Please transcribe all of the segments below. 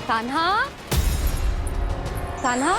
कान्हा, कान्हा,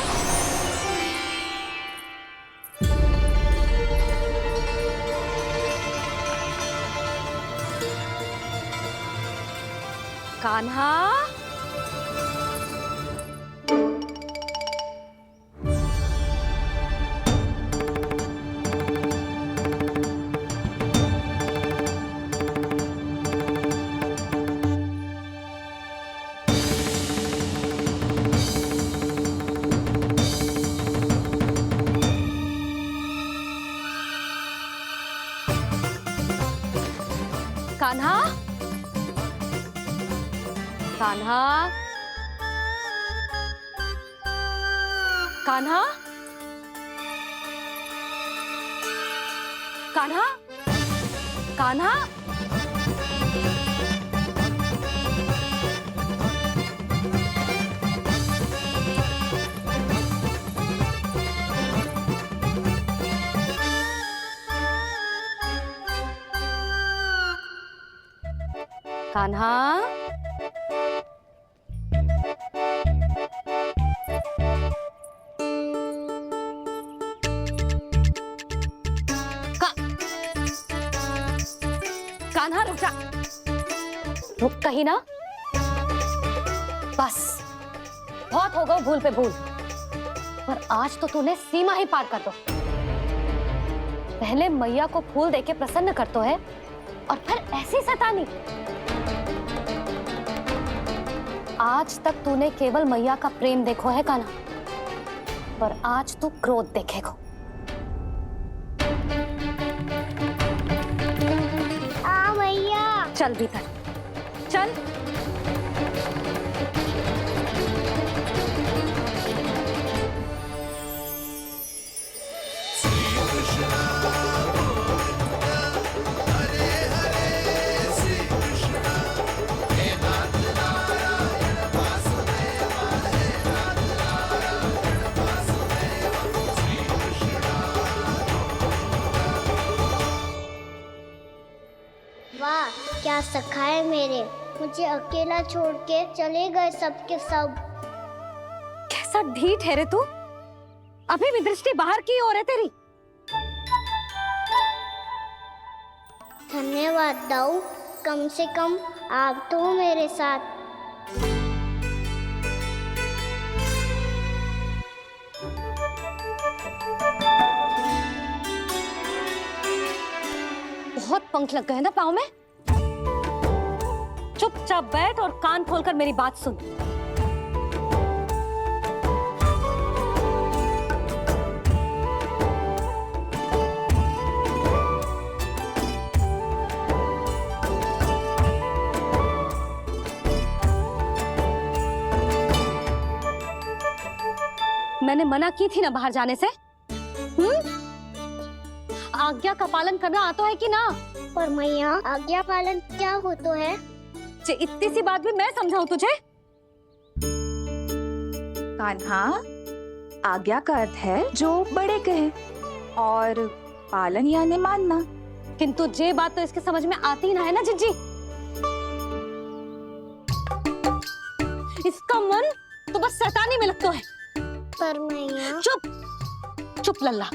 कान्हा, कान्हा, कान्हा, कान्हा, कान्हा, कान्हा, कान्हा, कान्हा रुक जा, रुक कहीं ना। बस बहुत हो गया भूल पे भूल, पर आज तो तूने सीमा ही पार कर दो। पहले मैया को फूल देके प्रसन्न कर तो है और फिर ऐसी सतानी। आज तक तूने केवल मैया का प्रेम देखो है कान्हा, पर आज तू क्रोध देखेगा। मैया चल भीतर चल। वाह क्या सखा है मेरे, मुझे अकेला छोड़ के चले गए सबके सब। कैसा ढीठ है रे तू, अभी भी दृष्टि बाहर की ओर है तेरी। धन्यवाद दाऊ, कम से कम आप तो हो मेरे साथ। बहुत पंख लग गए ना पाँव में। चुपचाप बैठ और कान खोलकर मेरी बात सुन। मैंने मना की थी ना बाहर जाने से। आज्ञा का पालन करना आता है कि ना? पर मैया आज्ञा पालन क्या हो तो है? इतनी सी बात भी मैं समझाऊं तुझे? कान्हा, आज्ञा का अर्थ है जो बड़े कहे और पालन यानी मानना। किंतु ये बात तो इसके समझ में आती ना है ना जिज्जी। इसका मन तो बस शैतानी में लगता है। पर मैया चुप चुप लल्ला,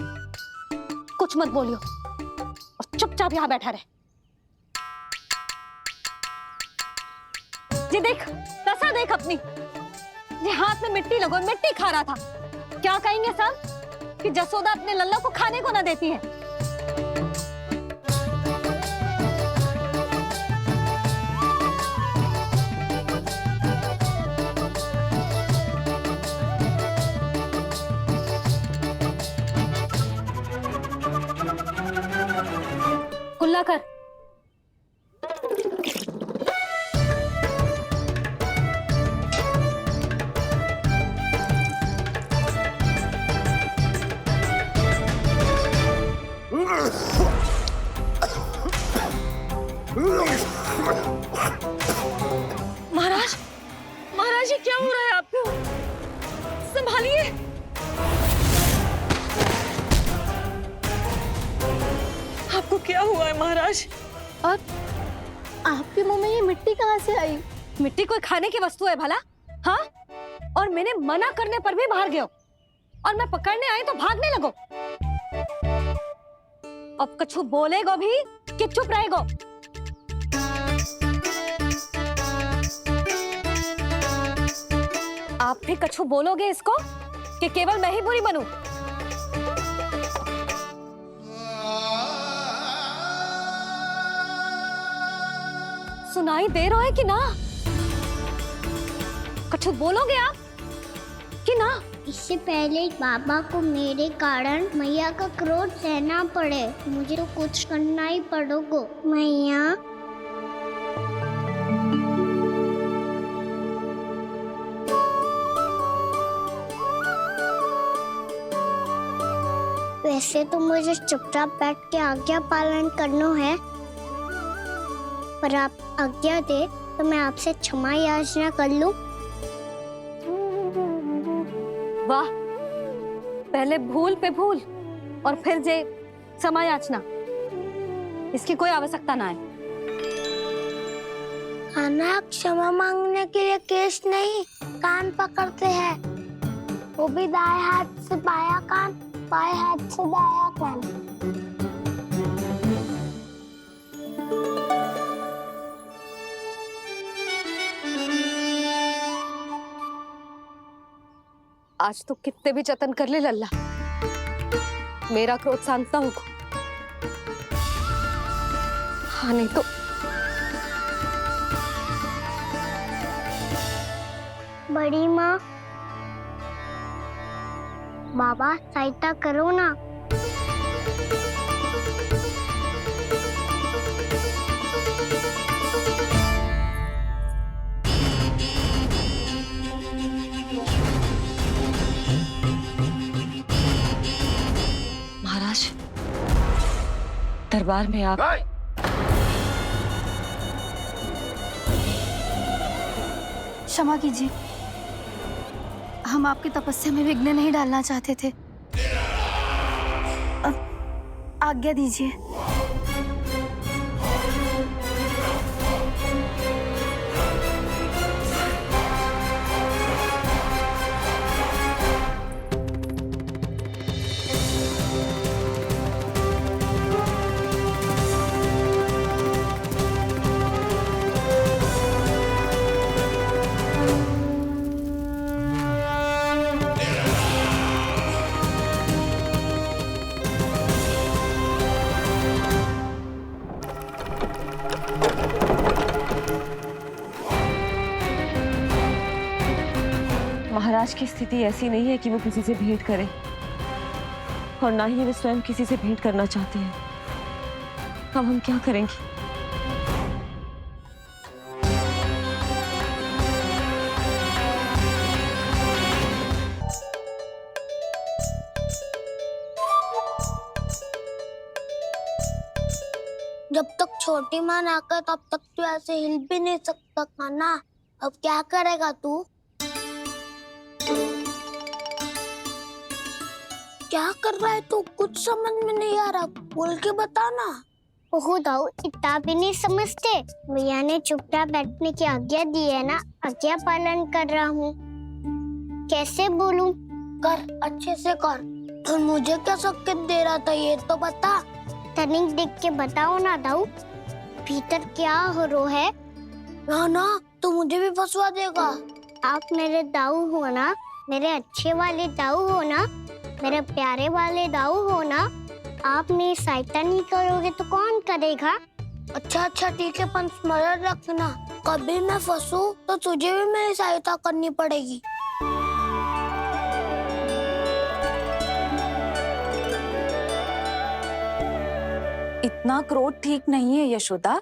कुछ मत बोलियो और चुपचाप यहाँ बैठा रहे। ये देख तसा देख अपनी, ये हाथ में मिट्टी लगो, मिट्टी खा रहा था। क्या कहेंगे सब कि जसोदा अपने लल्ला को खाने को ना देती है। कुल्ला कर। महाराज, महाराज ये क्या हो रहा है आपको? संभालिए। आपको क्या हुआ है महाराज? और आपके मुंह में ये मिट्टी कहाँ से आई? मिट्टी कोई खाने की वस्तु है भला? हाँ, और मैंने मना करने पर भी बाहर गए हो, और मैं पकड़ने आई तो भागने लगो। अब कछु बोलेगो भी कि चुप रहेगो? आप भी कछु बोलोगे इसको कि केवल मैं ही बुरी बनूं? सुनाई दे रहा है कि ना? कछु बोलोगे आप कि ना? इससे पहले बाबा को मेरे कारण मैया का क्रोध सहना पड़े, मुझे तो कुछ करना ही पड़ेगा। मैया, वैसे तो मुझे चुपचाप बैठ के आज्ञा पालन करना है, पर आप आज्ञा दे तो मैं आपसे क्षमा याचना कर लूं। वाह, पहले भूल पे भूल और फिर जे क्षमा याचना, इसकी कोई आवश्यकता ना है। खाना क्षमा मांगने के लिए केस नहीं, कान पकड़ते हैं, वो भी दाएं हाथ से बायां कान, बाएं हाथ से दायां कान। आज तो कितने भी जतन कर ले लल्ला, मेरा क्रोध शांत ना होगा। हाँ, नहीं तो बड़ी माँ, बाबा सहायता करो ना। महाराज, दरबार में आप क्षमा कीजिए, हम आपकी तपस्या में विघ्न नहीं डालना चाहते थे। अब आज्ञा दीजिए। महाराज की स्थिति ऐसी नहीं है कि वो किसी से भेंट करें, और ना ही वे स्वयं किसी से भेंट करना चाहते हैं। अब हम क्या करेंगे? जब तक छोटी माँ ना कर तब तक तू ऐसे हिल भी नहीं सकता था ना। अब क्या करेगा तू? क्या कर रहा है तू? कुछ समझ में नहीं आ रहा, बोल के बता ना। ओहो दाऊ, इतना भी नहीं समझते। भैया ने चुपचाप बैठने की आज्ञा दी है ना, आज्ञा पालन कर रहा हूँ। कैसे बोलूं? कर, अच्छे से कर। और मुझे क्या संकेत दे रहा था ये तो बता। तनिक देख के बताओ ना दाऊ, भीतर क्या हो रहा है? ना ना, तू मुझे भी फंसवा देगा। आप मेरे दाऊ हो ना, मेरे अच्छे वाले दाऊ हो ना, मेरे प्यारे वाले दाऊ हो ना। आप मेरी सहायता नहीं करोगे तो कौन करेगा? अच्छा अच्छा ठीक है, पर स्मरण रखना, कभी मैं फंसू तो तुझे भी मेरी सहायता करनी पड़ेगी। इतना क्रोध ठीक नहीं है यशोदा,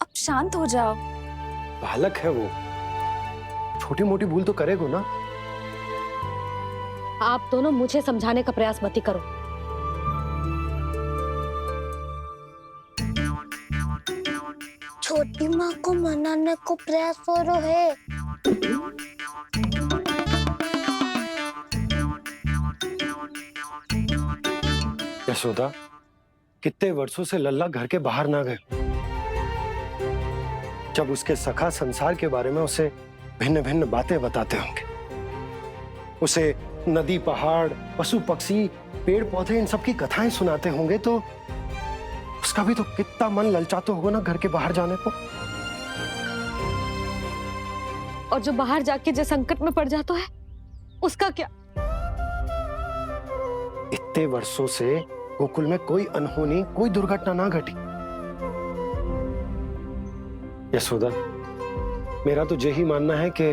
अब शांत हो जाओ। बालक है वो, छोटी मोटी भूल तो करेगा ना। आप दोनों मुझे समझाने का प्रयास मत ही करो। छोटी माँ को मनाने को प्रयास हो रहा है। यशोदा, कितने वर्षों से लल्ला घर के बाहर ना गए। जब उसके सखा संसार के बारे में उसे भिन्न भिन्न बातें बताते होंगे। उसे नदी, पहाड़, पशु पक्षी, पेड़ पौधे, इन सब की कथाएं सुनाते होंगे, तो उसका भी तो कितना मन ललचाता होगा ना घर के बाहर जाने को। और जो बाहर जाके जो संकट में पड़ जाता है उसका क्या? इतने वर्षों से गोकुल में कोई अनहोनी, कोई दुर्घटना ना घटी। यशोदा, मेरा तो यही मानना है कि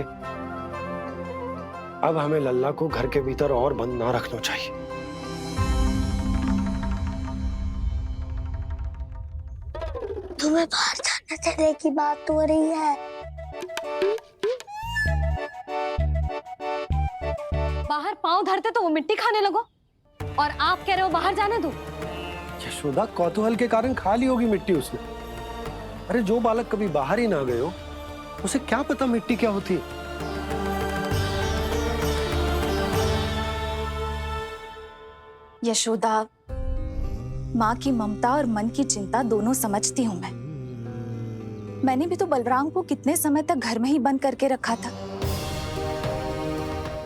अब हमें लल्ला को घर के भीतर और बंद ना रखना चाहिए। तुम्हें बाहर जाने देने की बात हो रही है। बाहर पांव धरते तो वो मिट्टी खाने लगो, और आप कह रहे हो बाहर जाने दो। यशोदा, कौतूहल के कारण खा ली होगी मिट्टी उसने। अरे जो बालक कभी बाहर ही ना गए हो, उसे क्या पता मिट्टी क्या होती है। यशोदा, माँ की ममता और मन की चिंता दोनों समझती हूँ मैं। मैंने भी तो बलराम को कितने समय तक घर में ही बंद करके रखा था।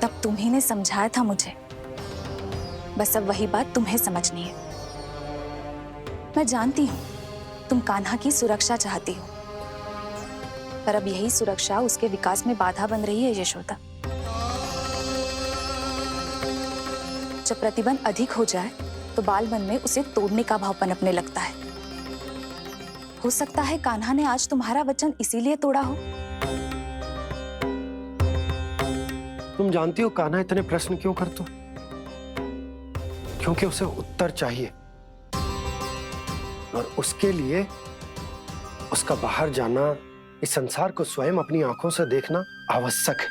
तब तुम्ही ने समझाया था मुझे। बस अब वही बात तुम्हें समझनी है। मैं जानती हूँ तुम कान्हा की सुरक्षा चाहती हो, पर अब यही सुरक्षा उसके विकास में बाधा बन रही है यशोदा। जब प्रतिबंध अधिक हो जाए तो बाल मन में उसे तोड़ने का भाव पनपने लगता है। हो सकता है कान्हा ने आज तुम्हारा वचन इसीलिए तोड़ा हो। तुम जानती हो कान्हा इतने प्रश्न क्यों करता? क्योंकि उसे उत्तर चाहिए, और उसके लिए उसका बाहर जाना, इस संसार को स्वयं अपनी आंखों से देखना आवश्यक है।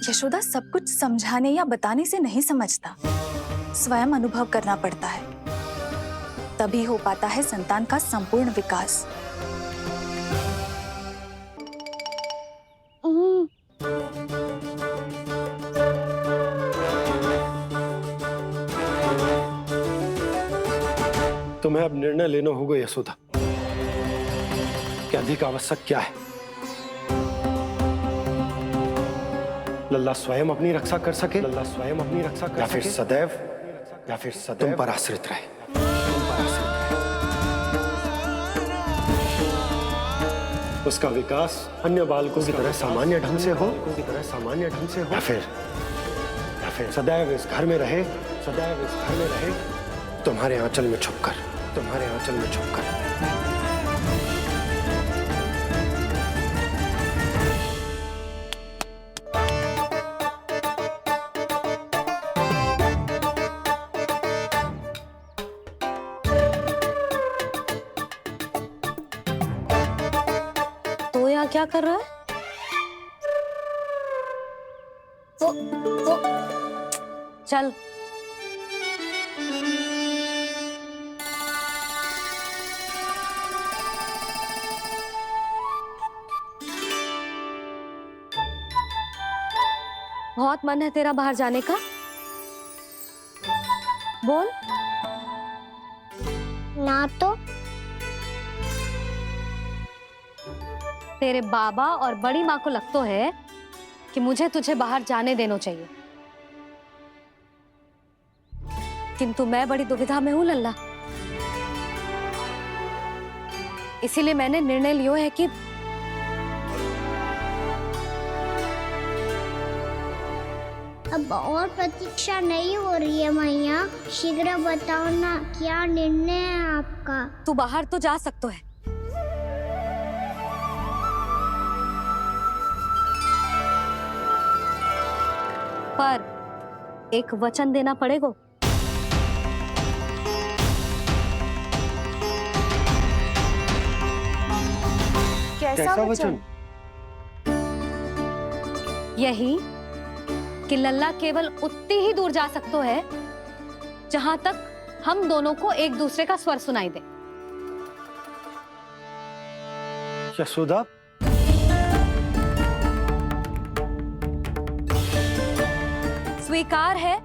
यशोदा, सब कुछ समझाने या बताने से नहीं समझता, स्वयं अनुभव करना पड़ता है। तभी हो पाता है संतान का संपूर्ण विकास। तुम्हें अब निर्णय लेना होगा यशोदा कि अधिक आवश्यक क्या है। लल्ला स्वयं अपनी रक्षा कर सके, लल्ला स्वयं अपनी रक्षा कर सके, या फिर सदैव तुम पर आश्रित रहे। उसका विकास अन्य बालकों की तरह सामान्य ढंग से हो, या फिर सदैव इस घर में रहे, तुम्हारे आंचल में छुपकर। तो यहाँ क्या कर रहा है? वो चल। बहुत मन है तेरा बाहर जाने का? बोल। ना तो तेरे बाबा और बड़ी माँ को लगता है कि मुझे तुझे बाहर जाने देना चाहिए, किंतु मैं बड़ी दुविधा में हूँ लल्ला। इसीलिए मैंने निर्णय लिया है कि अब और प्रतीक्षा नहीं हो रही है मैया। शीघ्र बताओ ना, क्या निर्णय है आपका? तू बाहर तो जा सकता है, पर एक वचन देना पड़ेगा। कैसा वचन? यही कि लल्ला केवल उतनी ही दूर जा सकता है जहां तक हम दोनों को एक दूसरे का स्वर सुनाई दे। यशोदा, स्वीकार है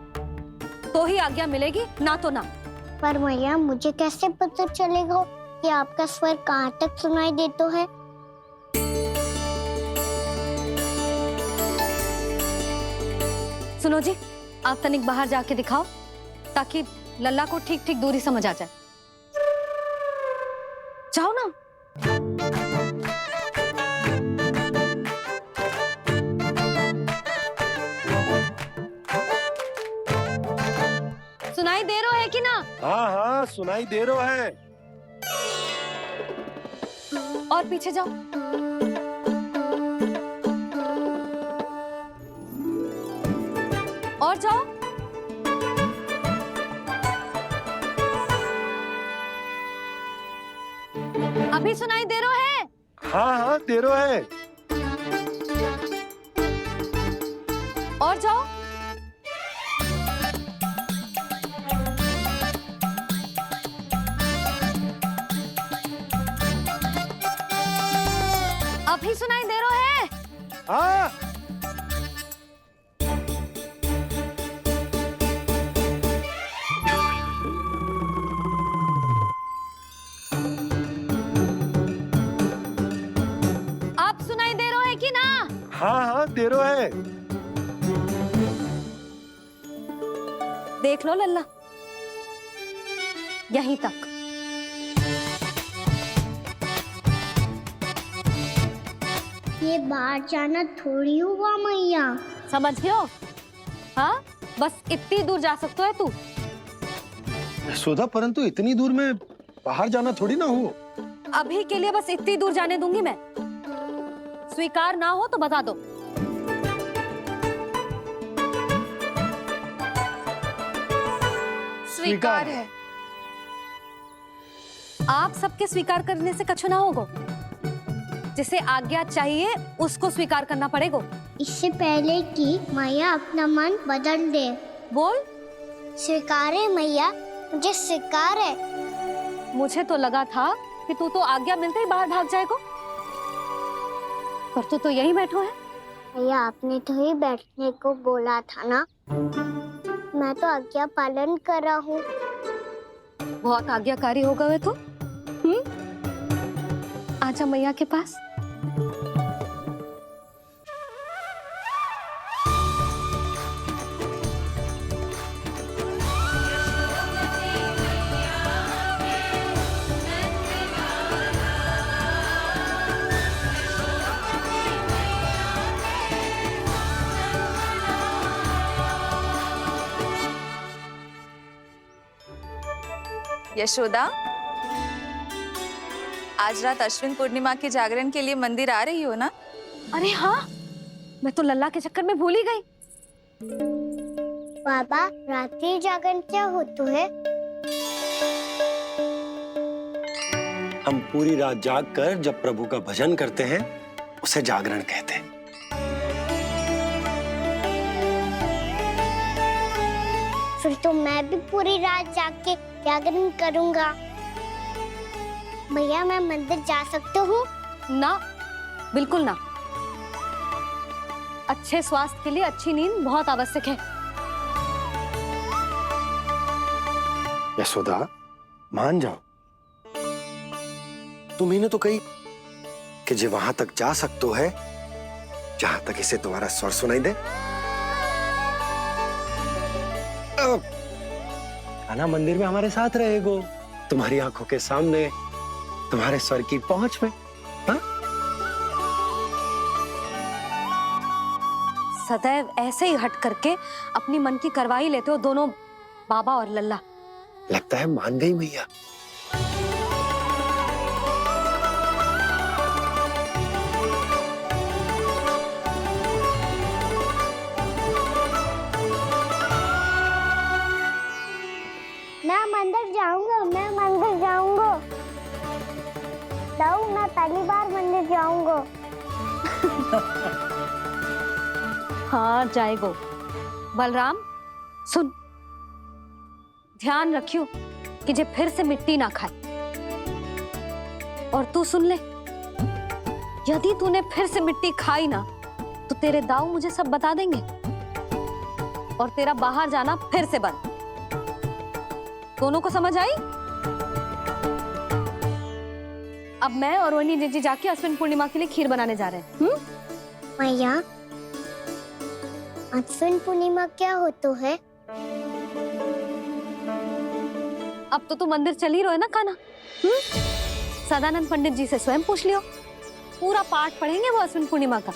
तो ही आज्ञा मिलेगी, ना तो ना। पर मैया, मुझे कैसे पता चलेगा कि आपका स्वर कहाँ तक सुनाई देता है? सुनो जी, आप तनिक बाहर जाके दिखाओ ताकि लल्ला को ठीक ठीक दूरी समझ आ जाए। जाओ ना। सुनाई दे रहा है कि ना? हाँ हाँ सुनाई दे रहा है। और पीछे जाओ। और जाओ। अभी सुनाई दे रहा है? हाँ हाँ दे रहा है। और जाओ। अभी सुनाई दे रहा है? हाँ आप सुनाई दे रहा है कि ना? हाँ हाँ दे रहा है। देख लो लल्ला, यहीं तक। ये बाहर जाना थोड़ी हुआ मैया। समझ गए हो? हाँ, बस इतनी दूर जा सकते है तू। यशोदा, परंतु इतनी दूर में बाहर जाना थोड़ी ना हो। अभी के लिए बस इतनी दूर जाने दूंगी मैं। स्वीकार ना हो तो बता दो। स्वीकार है। आप सबके स्वीकार करने से कछु ना होगा। जिसे आज्ञा चाहिए उसको स्वीकार करना पड़ेगा। इससे पहले कि मैया अपना मन बदल दे। बोल। स्वीकार है मैया, मुझे स्वीकार है। मुझे तो लगा था कि तू तो आज्ञा मिलते ही बाहर भाग जाएगा, पर तू तो यहीं बैठो है। भैया आपने तो ही बैठने को बोला था ना। मैं तो आज्ञा पालन कर रहा हूँ। बहुत आज्ञाकारी हो गए तू। आजा मैया के पास। यशोदा, आज रात अश्विन पूर्णिमा के जागरण के लिए मंदिर आ रही हो ना? अरे हाँ, मैं तो लल्ला के चक्कर में भूल ही गई। बाबा, रात्रि जागरण क्या होता है? हम पूरी रात जाग कर जब प्रभु का भजन करते हैं उसे जागरण कहते हैं। फिर तो मैं भी पूरी रात जाग के जागरण करूंगा। भैया मैं मंदिर जा सकता हूँ? ना, बिल्कुल ना। अच्छे स्वास्थ्य के लिए अच्छी नींद बहुत आवश्यक है। यशोदा, मान जाओ। तुम्ही ने तो कही कि जे वहां तक जा सकते है जहां तक इसे तुम्हारा स्वर सुनाई दे। आना मंदिर में हमारे साथ रहेगो, तुम्हारी आंखों के सामने, तुम्हारे स्वर की पहुंच में। हा? सदैव ऐसे ही हट करके अपनी मन की करवाई लेते हो दोनों बाबा और लल्ला। लगता है मान गई मैया। मैं मंदिर जाऊंगा, मैं मंदिर जाऊंगा। दाऊ, मैं पहली बार मंदिर जाऊंगा। हाँ जाएगो। बलराम सुन, ध्यान रखियो कि जे फिर से मिट्टी ना खाए। और तू सुन ले, यदि तूने फिर से मिट्टी खाई ना तो तेरे दाऊ मुझे सब बता देंगे और तेरा बाहर जाना फिर से बंद। दोनों को समझ आई? अब मैं और रोहिणी जीजी जाके अश्विन पूर्णिमा के लिए खीर बनाने जा रहे हैं। मैया, अश्विन पूर्णिमा क्या होता है? अब तो तू मंदिर चल ही रहो है ना कान्हा? सदानंद पंडित जी से स्वयं पूछ लियो, पूरा पाठ पढ़ेंगे वो अश्विन पूर्णिमा का।